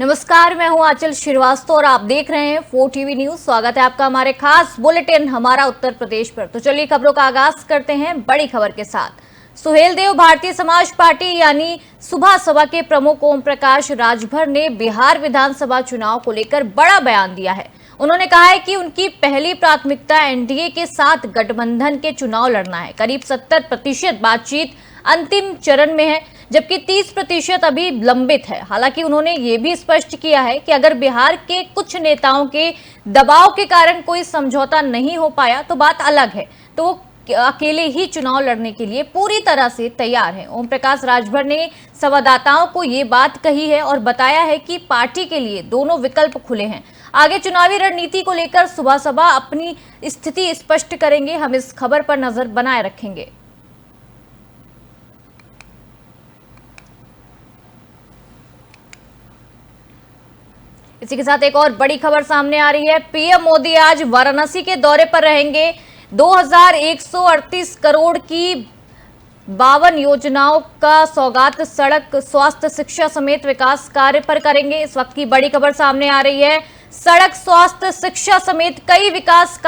नमस्कार, मैं हूं आंचल श्रीवास्तव और आप देख रहे हैं 4 टीवी न्यूज। स्वागत है आपका हमारे खास बुलेटिन हमारा उत्तर प्रदेश पर। तो चलिए खबरों का आगाज करते हैं बड़ी खबर के साथ। सुहेलदेव भारतीय समाज पार्टी यानी सुबह सभा के प्रमुख ओम प्रकाश राजभर ने बिहार विधानसभा चुनाव को लेकर बड़ा बयान दिया है। उन्होंने कहा है कि उनकी पहली प्राथमिकता एनडीए के साथ गठबंधन के चुनाव लड़ना है। करीब 70% बातचीत अंतिम चरण में है, जबकि 30% अभी लंबित है। हालांकि उन्होंने ये भी स्पष्ट किया है कि अगर बिहार के कुछ नेताओं के दबाव के कारण कोई समझौता नहीं हो पाया तो बात अलग है, तो वो अकेले ही चुनाव लड़ने के लिए पूरी तरह से तैयार हैं। ओम प्रकाश राजभर ने संवाददाताओं को ये बात कही है और बताया है कि पार्टी के लिए दोनों विकल्प खुले हैं। आगे चुनावी रणनीति को लेकर सुबह सभा अपनी स्थिति स्पष्ट करेंगे। हम इस खबर पर नजर बनाए रखेंगे। इसी के साथ एक और बड़ी खबर सामने आ रही है। पीएम मोदी आज वाराणसी के दौरे पर रहेंगे। 2138 करोड़ की 52 योजनाओं का सौगात सड़क, स्वास्थ्य, शिक्षा समेत विकास कार्य पर करेंगे। इस वक्त की बड़ी खबर सामने आ रही है। सड़क, स्वास्थ्य, शिक्षा समेत कई विकास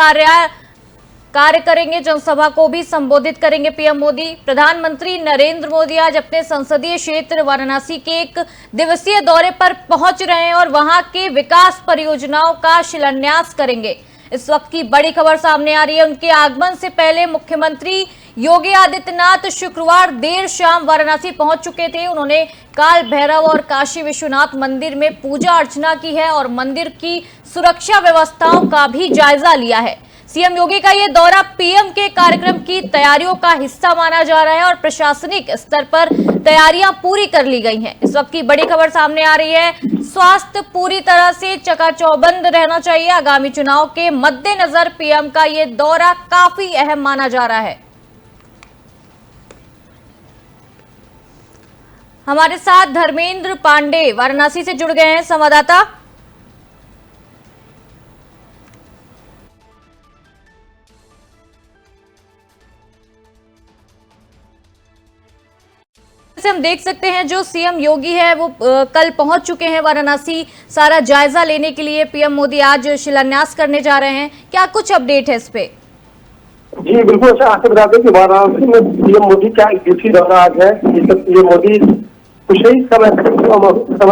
कार्य करेंगे। जनसभा को भी संबोधित करेंगे पीएम मोदी। प्रधानमंत्री नरेंद्र मोदी आज अपने संसदीय क्षेत्र वाराणसी के 1 दिवसीय दौरे पर पहुंच रहे हैं और वहां के विकास परियोजनाओं का शिलान्यास करेंगे। इस वक्त की बड़ी खबर सामने आ रही है। उनके आगमन से पहले मुख्यमंत्री योगी आदित्यनाथ शुक्रवार देर शाम वाराणसी पहुंच चुके थे। उन्होंने काल भैरव और काशी विश्वनाथ मंदिर में पूजा अर्चना की है और मंदिर की सुरक्षा व्यवस्थाओं का भी जायजा लिया है। सीएम योगी का ये दौरा पीएम के कार्यक्रम की तैयारियों का हिस्सा माना जा रहा है और प्रशासनिक स्तर पर तैयारियां पूरी कर ली गई हैं। इस वक्त की बड़ी खबर सामने आ रही है। स्वास्थ्य पूरी तरह से चकाचौबंद रहना चाहिए। आगामी चुनाव के मद्देनजर पीएम का ये दौरा काफी अहम माना जा रहा है। हमारे साथ धर्मेंद्र पांडे वाराणसी से जुड़ गए हैं संवाददाता। से हम देख सकते हैं जो सीएम योगी है वो कल पहुंच चुके हैं वाराणसी सारा जायजा लेने के लिए। पीएम मोदी आज शिलान्यास करने जा रहे हैं, क्या कुछ अपडेट है इस पे? जी बिल्कुल, अच्छा आपको बता दें कि वाराणसी में पीएम मोदी का एक दिवसीय दौरा आज है। पीएम मोदी कुछ ही समय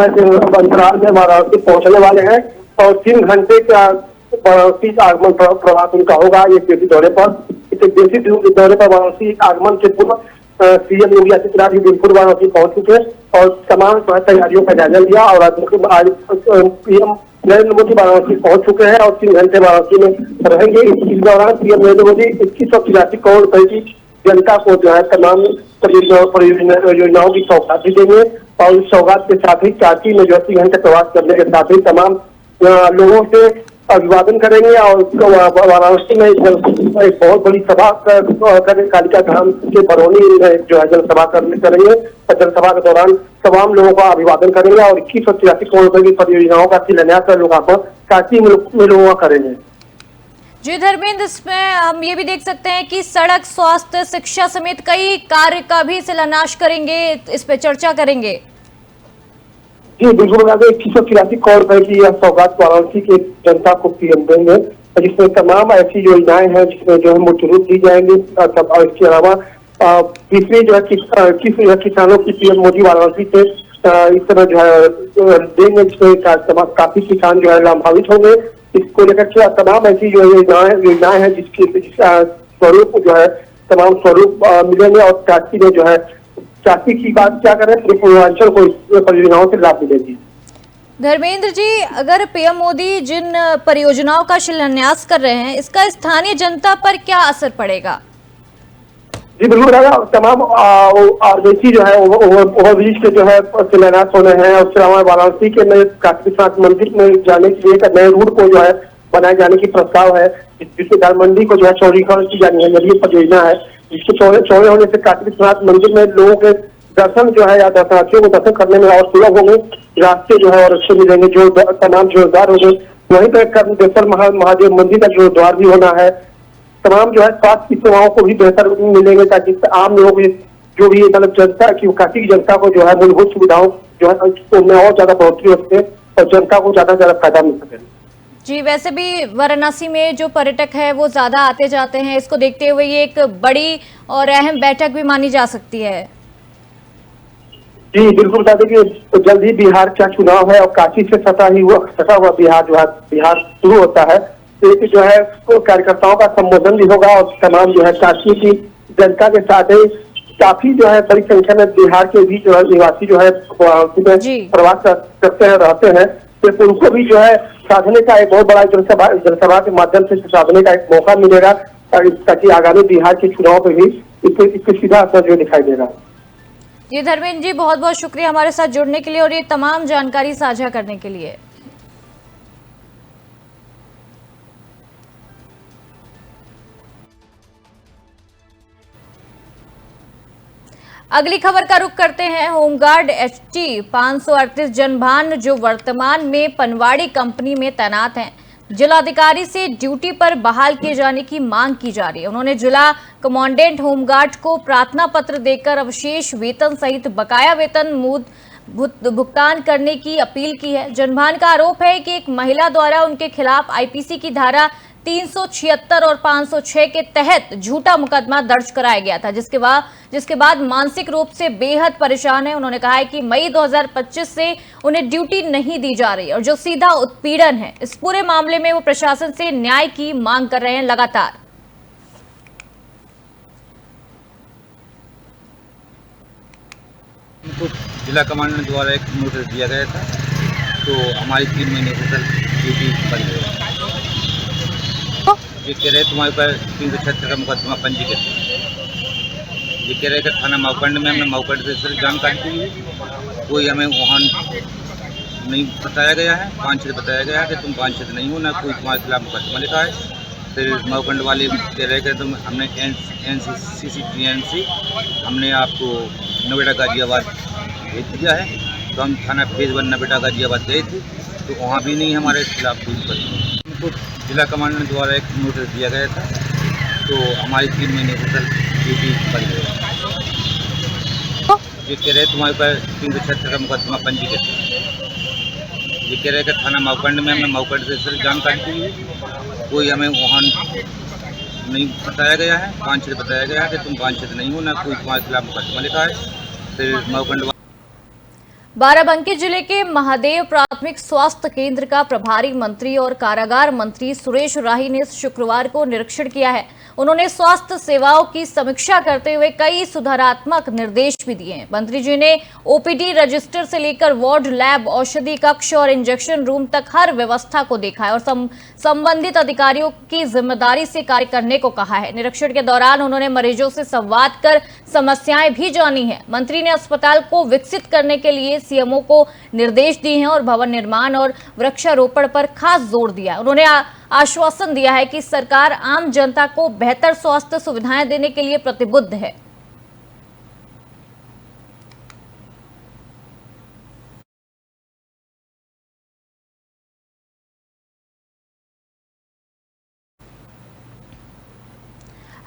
से अंतराल में वाराणसी पहुंचने वाले हैं और 3 घंटे का वाराणसी आगमन प्रवास उनका होगा। एक दिवसीय दौरे पर दौरे पर वाराणसी आगमन के पूर्व सीएम योगी आदित्यनाथ बिल्कुल वाराणसी पहुंच चुके और तमाम तैयारियों का जायजा लिया और आज पीएम नरेंद्र मोदी वाराणसी पहुंच चुके हैं और 3 घंटे वाराणसी में रहेंगे। इस दौरान पीएम नरेंद्र मोदी 2183 करोड़ रुपए की जनता को जो है तमाम योजनाओं की सौगात भी देंगे और इस सौगात के साथ ही काशी में जो 3 घंटे प्रवास करने के साथ ही तमाम लोगों से अभिवादन करेंगे और वाराणसी में एक बहुत बड़ी सभा करेंगे। कालिका धाम के बरौनी में जो है जनसभा करेंगे और जनसभा के दौरान तमाम लोगों का अभिवादन करेंगे और 2183 करोड़ रुपए की परियोजनाओं का शिलान्यास लोगों पर काशी में लोगों का करेंगे। जी धर्मेंद्र, इसमें हम ये भी देख सकते हैं कि सड़क, स्वास्थ्य, शिक्षा समेत कई कार्य का भी शिलान्यास करेंगे, इस पे चर्चा करेंगे। जी बिल्कुल, 2183 करोड़ रुपए की यह सौगात वाराणसी की जनता को पीएम देंगे जिसमें तमाम ऐसी योजनाएं हैं जिसमें जो है मूर्त रूप दी जाएंगी। और इसके अलावा तीसरी जो है किसानों की पीएम मोदी वाराणसी से इस तरह जो है देंगे जिसमें काफी किसान जो है लाभान्वित होंगे। इसको लेकर तमाम ऐसी योजनाएं हैं जिसका स्वरूप जो है तमाम स्वरूप मिलेंगे और काशी में जो है काशी की बात क्या करें पूर्वांचल को इस परियोजनाओं से लाभ मिलेगी। धर्मेंद्र जी, अगर पीएम मोदी जिन परियोजनाओं का शिलान्यास कर रहे हैं इसका स्थानीय जनता पर क्या असर पड़ेगा? जी बिल्कुल, तमाम आरबीसी जो है ओवरब्रिज के जो है शिलान्यास होने हैं। उसके अलावा वाराणसी के काशी विश्वनाथ मंदिर में जाने के लिए एक नए रूट को जो है बनाए जाने की प्रस्ताव है जिससे दारमंडी को जो है चौड़ीकरण की जानी है। यही परियोजना है जिसके चौड़े होने से काशी विश्वनाथ मंदिर में लोगों के दर्शन जो है या दर्शनार्थियों को दर्शन करने में और सुलभ होंगे, रास्ते जो है और अच्छे मिलेंगे, जो तमाम जोरदार होंगे। वहीं पर कर्मदेश्वर महादेव मंदिर का जो द्वार भी होना है। तमाम जो है स्वास्थ्य की सेवाओं को भी बेहतर मिलेंगे ताकि आम लोग जो भी मतलब जनता की काशी की जनता को जो है मूलभूत सुविधाओं जो है उसमें और ज्यादा बढ़ोतरी हो सके और जनता को ज्यादा से ज्यादा फायदा मिल सके। जी, वैसे भी वाराणसी में जो पर्यटक है वो ज्यादा आते जाते हैं, इसको देखते हुए ये एक बड़ी और अहम बैठक भी मानी जा सकती है। जी बिल्कुल बता दें कि तो जल्द ही बिहार का चुनाव है और काशी से सटा हुआ बिहार जो है बिहार शुरू होता है। तो एक जो है कार्यकर्ताओं का संबोधन भी होगा और तमाम जो है काशी की जनता के साथ ही काफी जो है बड़ी संख्या में बिहार के भी जो है निवासी जो है प्रवास करते हैं रहते हैं, तो उनको भी जो है साधने का एक बहुत बड़ा जनसभा के माध्यम से साधने का एक मौका मिलेगा, ताकि आगामी बिहार के चुनाव पर भी इसको सीधा असर जो दिखाई देगा। जी धर्मेंद्र जी, बहुत बहुत शुक्रिया हमारे साथ जुड़ने के लिए और ये तमाम जानकारी साझा करने के लिए। अगली खबर का रुख करते हैं। होमगार्ड HT 538 जनभान जो वर्तमान में पनवाड़ी कंपनी में तैनात हैं, जिलाधिकारी से ड्यूटी पर बहाल किए जाने की मांग की जा रही है। उन्होंने जिला कमांडेंट होमगार्ड को प्रार्थना पत्र देकर अवशेष वेतन सहित बकाया वेतन भुगतान करने की अपील की है। जनभान का आरोप है कि एक महिला द्वारा उनके खिलाफ IPC की धारा 376 और 506 के तहत झूठा मुकदमा दर्ज कराया गया था, जिसके बाद मानसिक रूप से बेहद परेशान है। उन्होंने कहा है कि मई 2025 से उन्हें ड्यूटी नहीं दी जा रही और जो सीधा उत्पीड़न है। इस पूरे मामले में वो प्रशासन से न्याय की मांग कर रहे हैं लगातार। उनको जिला कमांडेंट द्वारा एक नोटिस दिया गया था, तो हमारी 3 महीने से सर ड्यूटी बंद है। ये कह रहे तुम्हारे ऊपर 376 का मुकदमा पंजीकृत है। ये कह रहे कि थाना माउकंड में हमने माउकंड से सर जानकारी दी है, कोई हमें वहाँ नहीं बताया गया है। 5 बताया गया है कि तुम 5 नहीं हो, ना कोई तुम्हारे खिलाफ मुकदमा लिखा है। फिर माउकंड वाले कह रहे कि तुम हमने NCC हमने आपको नोएडा गाजियाबाद भेज दिया है, तो हम थाना फेज 1 नोएडा गाजियाबाद गए थे, तो वहाँ भी नहीं हमारे खिलाफ कोई मुकदमा। उनको जिला कमांडेंट द्वारा एक नोटिस दिया गया था, तो हमारी 3 महीने से सर ड्यूटी बंद है। ये कह रहे तुम्हारे ऊपर 376 का मुकदमा पंजीकृत है। ये कह रहे कि थाना माउकंड में हमने माउकंड से सर जानकारी दी है, कोई हमें वहाँ नहीं बताया गया है। 5 बताया गया है कि तुम 5 नहीं हो, ना कोई तुम्हारे खिलाफ मुकदमा लिखा है। फिर माउकंड बाराबंकी जिले के महादेव प्राथमिक स्वास्थ्य केंद्र का प्रभारी मंत्री और कारागार मंत्री सुरेश राही ने शुक्रवार को निरीक्षण किया है। उन्होंने स्वास्थ्य सेवाओं की समीक्षा करते हुए कई सुधारात्मक निर्देश भी दिए हैं। मंत्री जी ने OPD रजिस्टर से लेकर वार्ड, लैब, औषधि कक्ष और इंजेक्शन रूम तक हर व्यवस्था को देखा है और संबंधित अधिकारियों की जिम्मेदारी से कार्य करने को कहा है। निरीक्षण के दौरान उन्होंने मरीजों से संवाद कर समस्याएं भी जानी है। मंत्री ने अस्पताल को विकसित करने के लिए CMO को निर्देश दिए हैं और भवन निर्माण और वृक्षारोपण पर खास जोर दिया है। उन्होंने आश्वासन दिया है कि सरकार आम जनता को बेहतर स्वास्थ्य सुविधाएं देने के लिए प्रतिबद्ध है।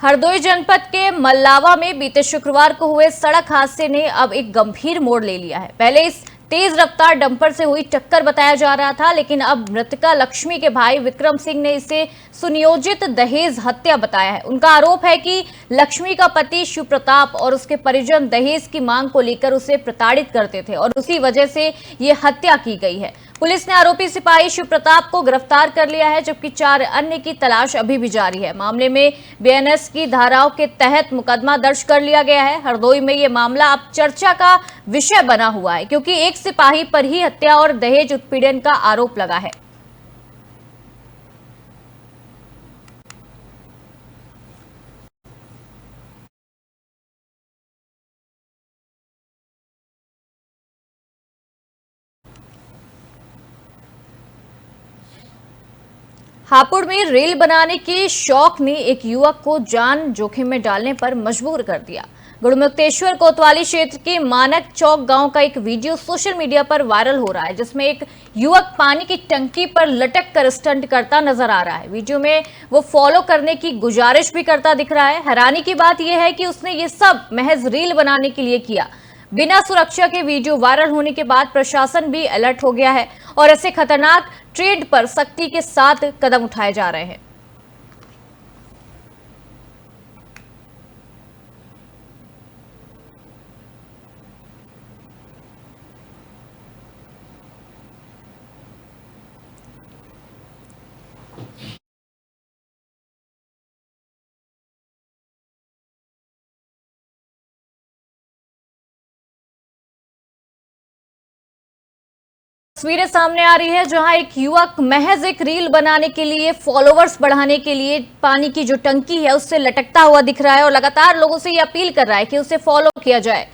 हरदोई जनपद के मल्लावा में बीते शुक्रवार को हुए सड़क हादसे ने अब एक गंभीर मोड़ ले लिया है। पहले इस तेज रफ्तार डंपर से हुई टक्कर बताया जा रहा था, लेकिन अब मृतका लक्ष्मी के भाई विक्रम सिंह ने इसे सुनियोजित दहेज हत्या बताया है। उनका आरोप है कि लक्ष्मी का पति शिव प्रताप और उसके परिजन दहेज की मांग को लेकर उसे प्रताड़ित करते थे और उसी वजह से ये हत्या की गई है। पुलिस ने आरोपी सिपाही शिव प्रताप को गिरफ्तार कर लिया है, जबकि 4 अन्य की तलाश अभी भी जारी है। मामले में BNS की धाराओं के तहत मुकदमा दर्ज कर लिया गया है। हरदोई में ये मामला अब चर्चा का विषय बना हुआ है, क्योंकि एक सिपाही पर ही हत्या और दहेज उत्पीड़न का आरोप लगा है। हापुड़ में रेल बनाने के शौक ने एक युवक को जान जोखिम में डालने पर मजबूर कर दिया। गुड़मुक्तेश्वर कोतवाली क्षेत्र के मानक चौक गांव का एक वीडियो सोशल मीडिया पर वायरल हो रहा है, जिसमें एक युवक पानी की टंकी पर लटक कर स्टंट करता नजर आ रहा है। वीडियो में वो फॉलो करने की गुजारिश भी करता दिख रहा है। हैरानी की बात यह है कि उसने ये सब महज रील बनाने के लिए किया। बिना सुरक्षा के वीडियो वायरल होने के बाद प्रशासन भी अलर्ट हो गया है और ऐसे खतरनाक ट्रेंड पर सख्ती के साथ कदम उठाए जा रहे हैं। तस्वीरें सामने आ रही है जहां एक युवक महज एक रील बनाने के लिए, फॉलोवर्स बढ़ाने के लिए पानी की जो टंकी है उससे लटकता हुआ दिख रहा है और लगातार लोगों से ये अपील कर रहा है कि उसे फॉलो किया जाए।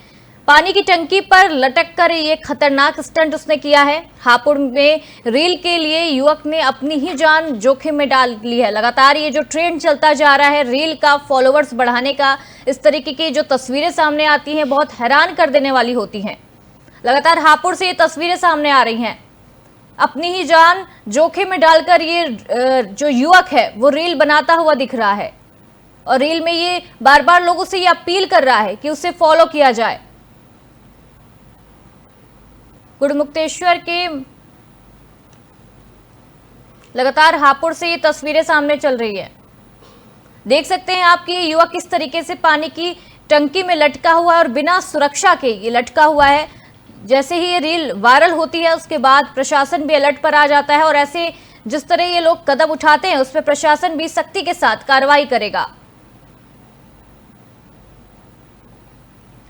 पानी की टंकी पर लटक कर ये खतरनाक स्टंट उसने किया है। हापुड़ में रील के लिए युवक ने अपनी ही जान जोखिम में डाल ली है। लगातार ये जो ट्रेंड चलता जा रहा है रील का, फॉलोवर्स बढ़ाने का, इस तरीके की जो तस्वीरें सामने आती हैं बहुत हैरान कर देने वाली होती हैं। लगातार हापुड़ से ये तस्वीरें सामने आ रही हैं। अपनी ही जान जोखिम में डालकर ये जो युवक है वो रील बनाता हुआ दिख रहा है और रील में ये बार बार लोगों से ये अपील कर रहा है कि उसे फॉलो किया जाए। गुड़मुक्तेश्वर के लगातार हापुड़ से ये तस्वीरें सामने चल रही है। देख सकते हैं आप कि ये युवक किस तरीके से पानी की टंकी में लटका हुआ है और बिना सुरक्षा के ये लटका हुआ है। जैसे ही ये रील वायरल होती है उसके बाद प्रशासन भी अलर्ट पर आ जाता है और ऐसे जिस तरह ये लोग कदम उठाते हैं उस पर प्रशासन भी सख्ती के साथ कार्रवाई करेगा।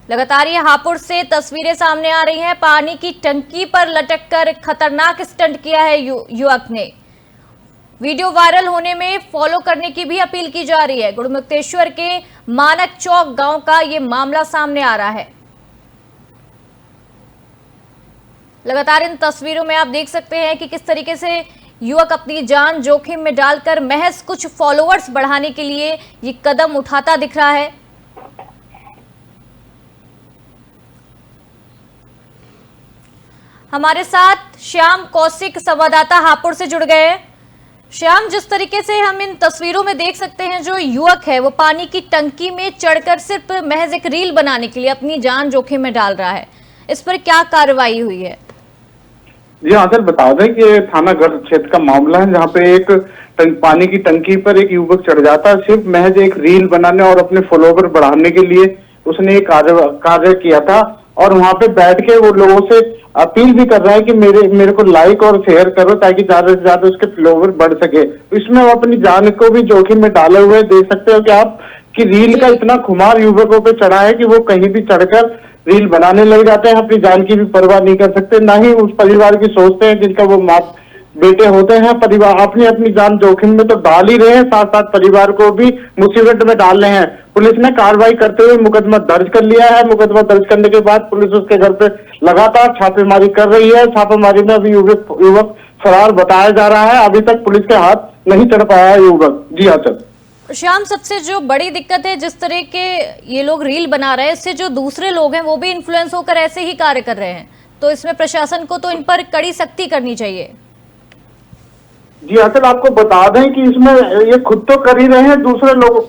लगातार ये हापुड़ से तस्वीरें सामने आ रही हैं। पानी की टंकी पर लटककर खतरनाक स्टंट किया है युवक ने। वीडियो वायरल होने में फॉलो करने की भी अपील की जा रही है। गुड़मुक्तेश्वर के मानक चौक गांव का ये मामला सामने आ रहा है। लगातार इन तस्वीरों में आप देख सकते हैं कि किस तरीके से युवक अपनी जान जोखिम में डालकर महज कुछ फॉलोअर्स बढ़ाने के लिए ये कदम उठाता दिख रहा है। हमारे साथ श्याम कौशिक संवाददाता हापुड़ से जुड़ गए हैं। श्याम, जिस तरीके से हम इन तस्वीरों में देख सकते हैं जो युवक है वो पानी की टंकी में चढ़कर सिर्फ महज एक रील बनाने के लिए अपनी जान जोखिम में डाल रहा है, इस पर क्या कार्रवाई हुई है? जी हाँ सर, बता दें कि थाना गढ़ क्षेत्र का मामला है जहाँ पे एक पानी की टंकी पर एक युवक चढ़ जाता है सिर्फ महज एक रील बनाने और अपने फॉलोवर बढ़ाने के लिए। उसने एक कार्य किया था और वहाँ पे बैठ के वो लोगों से अपील भी कर रहा है कि मेरे को लाइक और शेयर करो ताकि ज्यादा से ज्यादा उसके फॉलोवर बढ़ सके। इसमें वो अपनी जान को भी जोखिम में डाले हुए देख सकते हो कि आप कि रील का इतना खुमार युवकों पे चढ़ा है कि वो कहीं भी चढ़कर रील बनाने लग जाते हैं, अपनी जान की भी परवाह नहीं कर सकते, ना ही उस परिवार की सोचते हैं जिनका वो माँ बेटे होते हैं। परिवार अपनी जान जोखिम में तो डाल ही रहे हैं, साथ साथ परिवार को भी मुसीबत में डाल रहे हैं। पुलिस ने कार्रवाई करते हुए मुकदमा दर्ज कर लिया है। मुकदमा दर्ज करने के बाद पुलिस उसके घर पे लगातार छापेमारी कर रही है। छापेमारी में अभी युवक फरार बताया जा रहा है। अभी तक पुलिस के हाथ नहीं चढ़ पाया है युवक। जी हाँ सर। श्याम, सबसे जो बड़ी दिक्कत है जिस तरह के ये लोग रील बना रहे हैं इससे जो दूसरे लोग हैं वो भी इन्फ्लुएंस होकर ऐसे ही कार्य कर रहे हैं, तो इसमें प्रशासन को तो इन पर कड़ी सख्ती करनी चाहिए। जी हाँ सर, आपको बता दें कि इसमें ये खुद तो कर ही रहे हैं, दूसरे लोग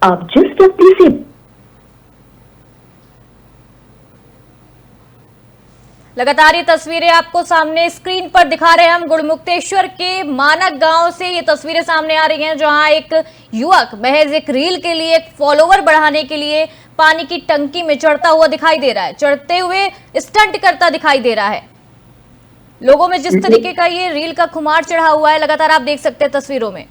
आप जिस व्यक्ति से लगातार ये तस्वीरें आपको सामने स्क्रीन पर दिखा रहे हैं हम। गुड़मुक्तेश्वर के मानक गांव से ये तस्वीरें सामने आ रही हैं जहां एक युवक महज एक रील के लिए, एक फॉलोवर बढ़ाने के लिए पानी की टंकी में चढ़ता हुआ दिखाई दे रहा है, चढ़ते हुए स्टंट करता दिखाई दे रहा है। लोगों में जिस तरीके का ये रील का खुमार चढ़ा हुआ है लगातार आप देख सकते हैं तस्वीरों में।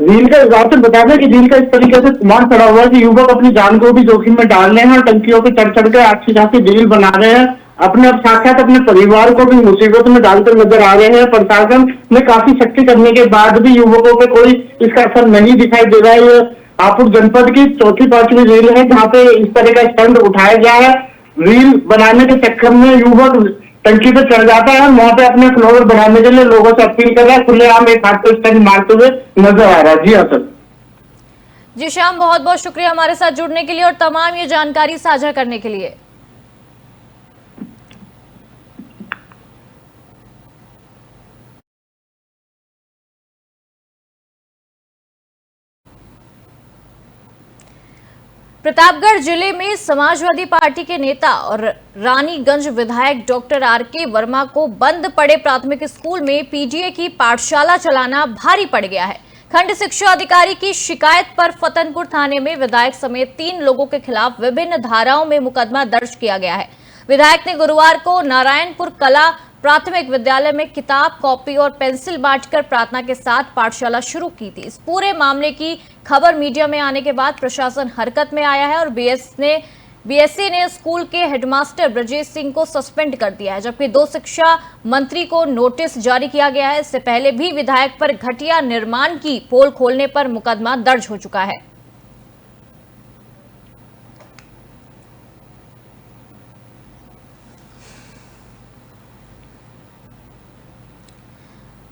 रील का हिसाब से बता दें कि रील का इस तरीके से कुमार चढ़ा हुआ है कि युवक अपनी जान को भी जोखिम में डाल रहे हैं और टंकियों पे चढ़ चढ़ के अच्छी खासी रील बना रहे हैं। अपने अब साथ अपने परिवार को भी मुसीबत में डालते नजर आ रहे हैं। प्रशासन ने काफी सख्ती करने के बाद भी युवकों पे कोई इसका असर नहीं दिखाई दे रहा है। ये हापुड़ जनपद की 4-5वीं रील है जहाँ पे इस तरह का स्टंट उठाया गया है। रील बनाने के चक्कर में युवक टंकी पे चढ़ जाता है, वहां पे अपने फ्लोर बनाने के लिए लोगों से अपील कर रहा है, खुलेआम एक हाथ पे स्टंट मारते हुए नजर आ रहा है। जी हाँ सर। जी श्याम, बहुत बहुत शुक्रिया हमारे साथ जुड़ने के लिए और तमाम ये जानकारी साझा करने के लिए। प्रतापगढ़ जिले में समाजवादी पार्टी के नेता और रानीगंज विधायक डॉक्टर आर.के. वर्मा को बंद पड़े प्राथमिक स्कूल में पीजीए की पाठशाला चलाना भारी पड़ गया है। खंड शिक्षा अधिकारी की शिकायत पर फतनपुर थाने में विधायक समेत 3 लोगों के खिलाफ विभिन्न धाराओं में मुकदमा दर्ज किया गया है। विधायक ने गुरुवार को नारायणपुर कला प्राथमिक विद्यालय में किताब, कॉपी और पेंसिल बांटकर प्रार्थना के साथ पाठशाला शुरू की थी। इस पूरे मामले की खबर मीडिया में आने के बाद प्रशासन हरकत में आया है और बीएससी ने स्कूल के हेडमास्टर ब्रजेश सिंह को सस्पेंड कर दिया है, जबकि 2 शिक्षा मंत्री को नोटिस जारी किया गया है। इससे पहले भी विधायक पर घटिया निर्माण की पोल खोलने पर मुकदमा दर्ज हो चुका है।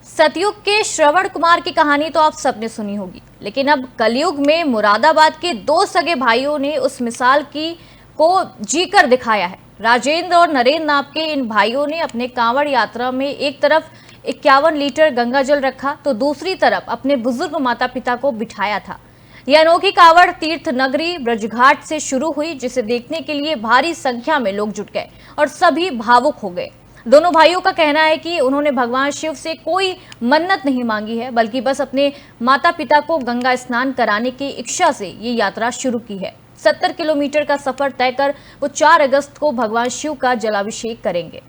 सतयुग के श्रवण कुमार की कहानी तो आप सबने सुनी होगी, लेकिन अब कलयुग में मुरादाबाद के 2 सगे भाइयों ने उस मिसाल को जीकर दिखाया है। राजेंद्र और नरेंद्र नाम के इन भाइयों ने अपने कांवड़ यात्रा में एक तरफ 51 लीटर गंगाजल रखा तो दूसरी तरफ अपने बुजुर्ग माता पिता को बिठाया था। यह अनोखी कांवड़ तीर्थ नगरी ब्रजघाट से शुरू हुई, जिसे देखने के लिए भारी संख्या में लोग जुट गए और सभी भावुक हो गए। दोनों भाइयों का कहना है कि उन्होंने भगवान शिव से कोई मन्नत नहीं मांगी है, बल्कि बस अपने माता पिता को गंगा स्नान कराने की इच्छा से ये यात्रा शुरू की है। 70 किलोमीटर का सफर तय कर वो 4 अगस्त को भगवान शिव का जलाभिषेक करेंगे।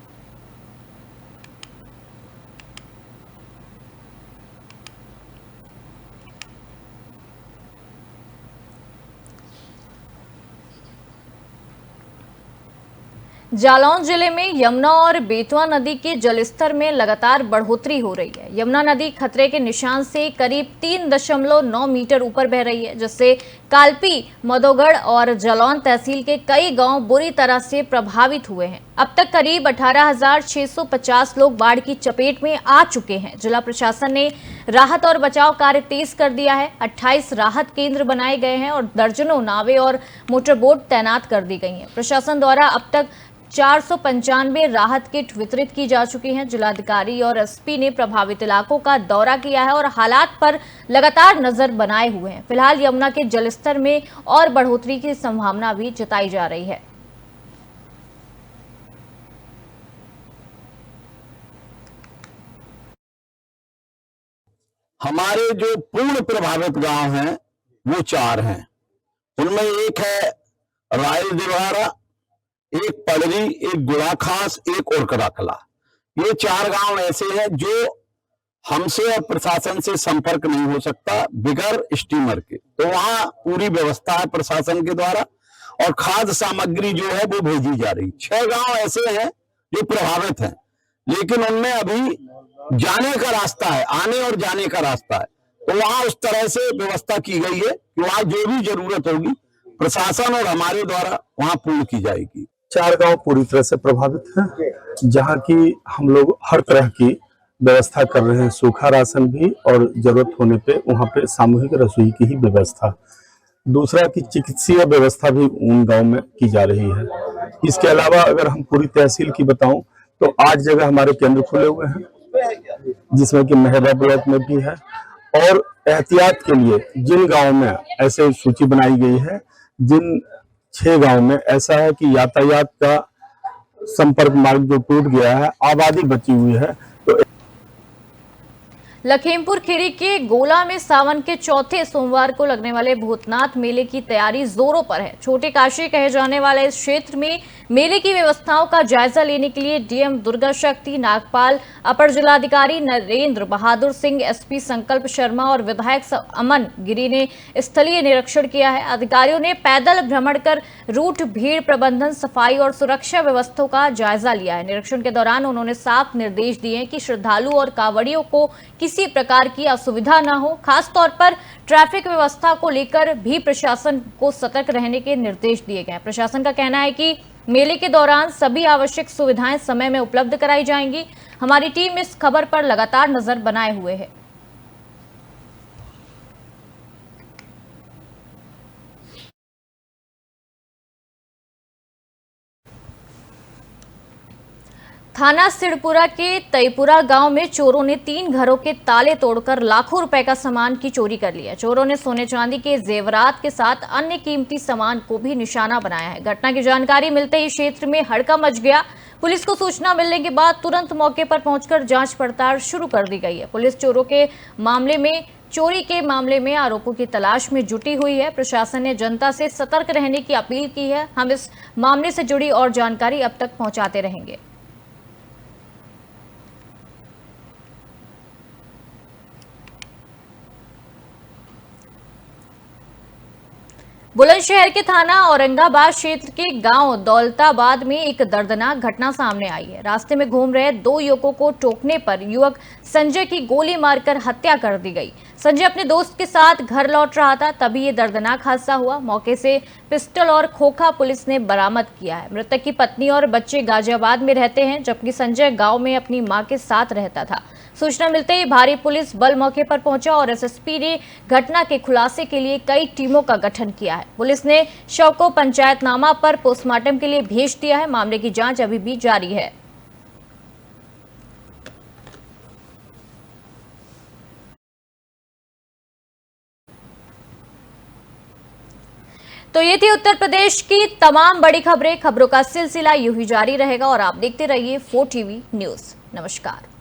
जालौन जिले में यमुना और बेतवा नदी के जलस्तर में लगातार बढ़ोतरी हो रही है। यमुना नदी खतरे के निशान से करीब 3.9 मीटर ऊपर बह रही है, जिससे कालपी, मधोगढ़ और जालौन तहसील के कई गांव बुरी तरह से प्रभावित हुए हैं। अब तक करीब 18,650 लोग बाढ़ की चपेट में आ चुके हैं। जिला प्रशासन ने राहत और बचाव कार्य तेज कर दिया है। 28 राहत केंद्र बनाए गए हैं और दर्जनों नावें और मोटरबोट तैनात कर दी गई हैं। प्रशासन द्वारा अब तक 495 राहत किट वितरित की जा चुकी हैं। जिलाधिकारी और एसपी ने प्रभावित इलाकों का दौरा किया है और हालात पर लगातार नजर बनाए हुए हैं। फिलहाल यमुना के जलस्तर में और बढ़ोतरी की संभावना भी जताई जा रही है। हमारे जो पूर्ण प्रभावित गांव हैं वो 4 हैं। उनमें एक है रायल दिवारा, एक पड़री, एक गुड़ाखास, एक ओरकराकला। ये 4 गांव ऐसे हैं जो हमसे और प्रशासन से संपर्क नहीं हो सकता बिगर स्टीमर के, तो वहां पूरी व्यवस्था है प्रशासन के द्वारा और खाद्य सामग्री जो है वो भेजी जा रही। 6 गांव ऐसे हैं जो प्रभावित हैं, लेकिन उनमें अभी जाने का रास्ता है, आने और जाने का रास्ता है, तो वहां उस तरह से व्यवस्था की गई है कि वहां जो भी जरूरत होगी प्रशासन और हमारे द्वारा वहां पूर्ण की जाएगी। 4 गांव पूरी तरह से प्रभावित हैं, जहां की हम लोग हर तरह की व्यवस्था कर रहे हैं, सूखा राशन भी और जरूरत होने पे वहां पे सामूहिक रसोई की ही व्यवस्था। दूसरा की चिकित्सीय व्यवस्था भी उन गांव में की जा रही है। इसके अलावा अगर हम पूरी तहसील की बताऊं तो 8 जगह हमारे केंद्र खुले हुए हैं, जिसमें कि मेहरा ब्लॉक में भी है। और एहतियात के लिए जिन गाँव में ऐसे सूची बनाई गई है, जिन 6 गांव में ऐसा है कि यातायात का संपर्क मार्ग जो टूट गया है, आबादी बची हुई है, तो लखीमपुर खीरी के गोला में सावन के चौथे सोमवार को लगने वाले भूतनाथ मेले की तैयारी जोरों पर है। छोटे काशी कहे जाने वाले इस क्षेत्र में मेले की व्यवस्थाओं का जायजा लेने के लिए डीएम दुर्गा शक्ति नागपाल, अपर जिलाधिकारी नरेंद्र बहादुर सिंह, एसपी संकल्प शर्मा और विधायक अमन गिरी ने स्थलीय निरीक्षण किया है। अधिकारियों ने पैदल भ्रमण कर रूट, भीड़ प्रबंधन, सफाई और सुरक्षा व्यवस्थाओं का जायजा लिया है। निरीक्षण के दौरान उन्होंने साफ निर्देश दिए कि श्रद्धालु और कांवड़ियों को किसी प्रकार की असुविधा न हो। खासतौर पर ट्रैफिक व्यवस्था को लेकर भी प्रशासन को सतर्क रहने के निर्देश दिए गए हैं। प्रशासन का कहना है कि मेले के दौरान सभी आवश्यक सुविधाएं समय में उपलब्ध कराई जाएंगी। हमारी टीम इस खबर पर लगातार नजर बनाए हुए है। थाना सिड़पुरा के तईपुरा गांव में चोरों ने 3 घरों के ताले तोड़कर लाखों रुपए का सामान की चोरी कर लिया। चोरों ने सोने चांदी के जेवरात के साथ अन्य कीमती सामान को भी निशाना बनाया है। घटना की जानकारी मिलते ही क्षेत्र में हड़कंप मच गया। पुलिस को सूचना मिलने के बाद तुरंत मौके पर पहुंचकर जांच पड़ताल शुरू कर दी गई है। पुलिस चोरी के मामले में आरोपों की तलाश में जुटी हुई है। प्रशासन ने जनता से सतर्क रहने की अपील की है। हम इस मामले से जुड़ी और जानकारी अब तक पहुंचाते रहेंगे। बुलंदशहर के थाना औरंगाबाद क्षेत्र के गांव दौलताबाद में एक दर्दनाक घटना सामने आई है। रास्ते में घूम रहे 2 युवकों को टोकने पर युवक संजय की गोली मारकर हत्या कर दी गई। संजय अपने दोस्त के साथ घर लौट रहा था, तभी ये दर्दनाक हादसा हुआ। मौके से पिस्टल और खोखा पुलिस ने बरामद किया है। मृतक की पत्नी और बच्चे गाजियाबाद में रहते हैं, जबकि संजय गांव में अपनी मां के साथ रहता था। सूचना मिलते ही भारी पुलिस बल मौके पर पहुंचा और एसएसपी ने घटना के खुलासे के लिए कई टीमों का गठन किया है। पुलिस ने शव को पंचायतनामा पर पोस्टमार्टम के लिए भेज दिया है। मामले की जांच अभी भी जारी है। तो ये थी उत्तर प्रदेश की तमाम बड़ी खबरों का सिलसिला यूं ही जारी रहेगा और आप देखते रहिए 4 TV न्यूज। नमस्कार।